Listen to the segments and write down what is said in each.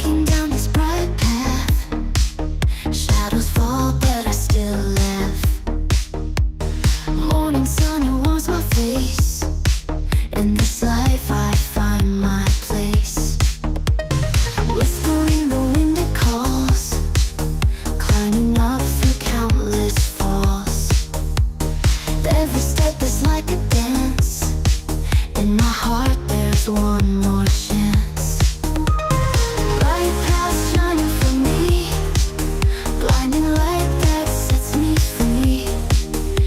Walking down this bright path, shadows fall but I still laugh. Morning sun, it warms my face. In this life I find my place. Whispering the wind it calls, climbing up through countless falls. Every step is like a dance, in my heart there's one more chance. Bright paths shining for me, blinding light that sets me free.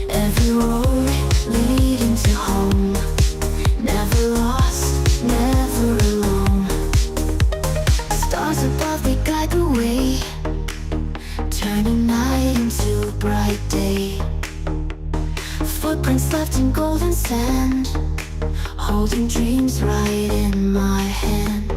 Every road leading to home, never lost, never alone. Stars above, they guide the way, turning night into bright day. Footprints left in golden sand, holding dreams right in my hand.